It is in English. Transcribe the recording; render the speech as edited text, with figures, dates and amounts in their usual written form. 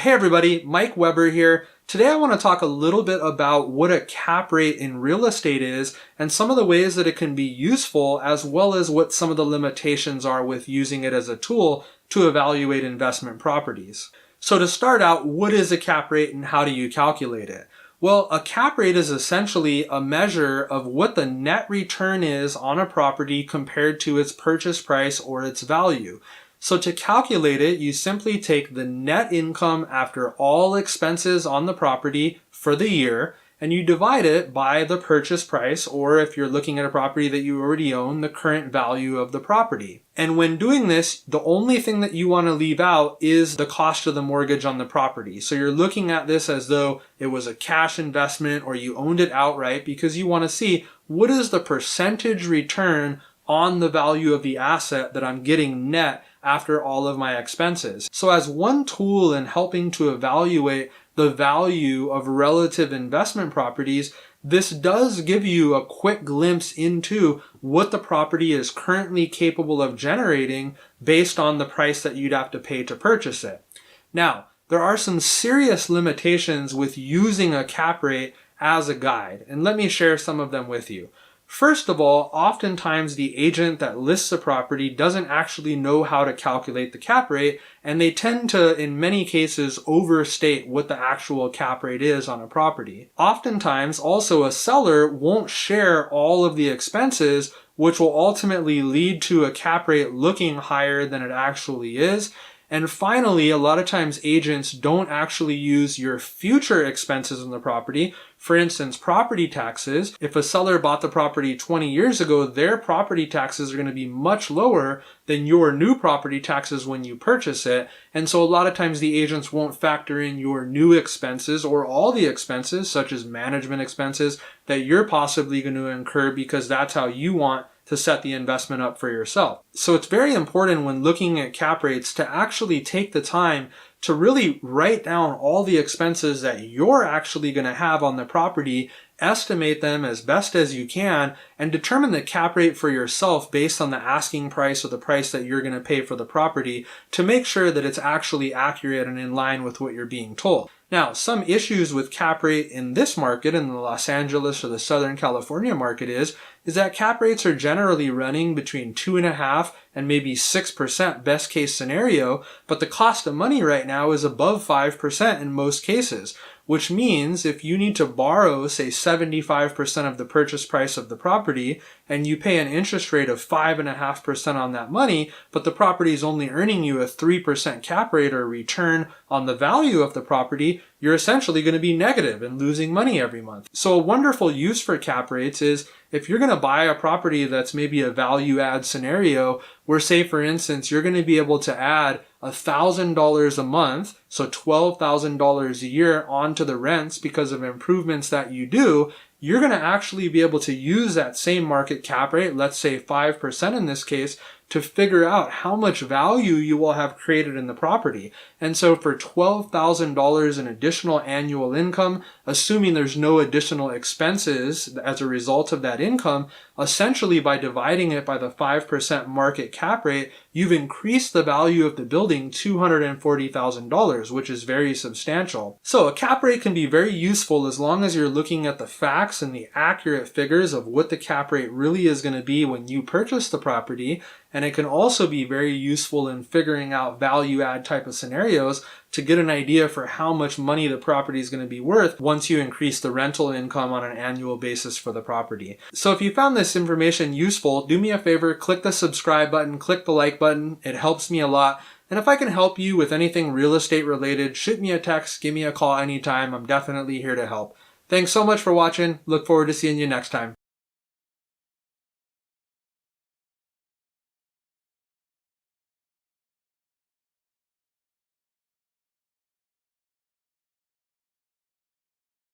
Hey everybody, Mike Weber here. Today I want to talk a little bit about what a cap rate in real estate is and some of the ways that it can be useful, as well as what some of the limitations are with using it as a tool to evaluate investment properties. So to start out, what is a cap rate and how do you calculate it? Well, a cap rate is essentially a measure of what the net return is on a property compared to its purchase price or its value. So to calculate it, you simply take the net income after all expenses on the property for the year, and you divide it by the purchase price, or if you're looking at a property that you already own, the current value of the property. And when doing this, the only thing that you want to leave out is the cost of the mortgage on the property. So you're looking at this as though it was a cash investment or you owned it outright, because you want to see what is the percentage return on the value of the asset that I'm getting net after all of my expenses. So as one tool in helping to evaluate the value of relative investment properties, this does give you a quick glimpse into what the property is currently capable of generating based on the price that you'd have to pay to purchase it. Now, there are some serious limitations with using a cap rate as a guide, and let me share some of them with you. First of all, oftentimes the agent that lists a property doesn't actually know how to calculate the cap rate, and they tend to, in many cases, overstate what the actual cap rate is on a property. Oftentimes, also, a seller won't share all of the expenses, which will ultimately lead to a cap rate looking higher than it actually is. And finally, a lot of times agents don't actually use your future expenses on the property. For instance, property taxes. If a seller bought the property 20 years ago, their property taxes are going to be much lower than your new property taxes when you purchase it. And so a lot of times the agents won't factor in your new expenses or all the expenses, such as management expenses, that you're possibly going to incur, because that's how you want to set the investment up for yourself. So it's very important when looking at cap rates to actually take the time to really write down all the expenses that you're actually going to have on the property, estimate them as best as you can, and determine the cap rate for yourself based on the asking price or the price that you're going to pay for the property, to make sure that it's actually accurate and in line with what you're being told. Now, some issues with cap rate in this market, in the Los Angeles or the Southern California market, is that cap rates are generally running between 2.5% and maybe 6% best case scenario, but the cost of money right now is above 5% in most cases, which means if you need to borrow, say, 75% of the purchase price of the property, and you pay an interest rate of 5.5% on that money, but the property is only earning you a 3% cap rate or return on the value of the property, you're essentially going to be negative and losing money every month. So a wonderful use for cap rates is if you're going to buy a property that's maybe a value add scenario, where, say, for instance, you're going to be able to add $1,000 a month, so $12,000 a year onto the rents because of improvements that you do, you're going to actually be able to use that same market cap rate, let's say 5% in this case, to figure out how much value you will have created in the property. And so for $12,000 in additional annual income, assuming there's no additional expenses as a result of that income, essentially by dividing it by the 5% market cap rate, you've increased the value of the building $240,000, which is very substantial. So a cap rate can be very useful as long as you're looking at the facts and the accurate figures of what the cap rate really is going to be when you purchase the property. And it can also be very useful in figuring out value add type of scenarios to get an idea for how much money the property is going to be worth once you increase the rental income on an annual basis for the property. So if you found this information useful, do me a favor, click the subscribe button, click the like button. It helps me a lot. And if I can help you with anything real estate related, shoot me a text, give me a call anytime. I'm definitely here to help. Thanks so much for watching. Look forward to seeing you next time.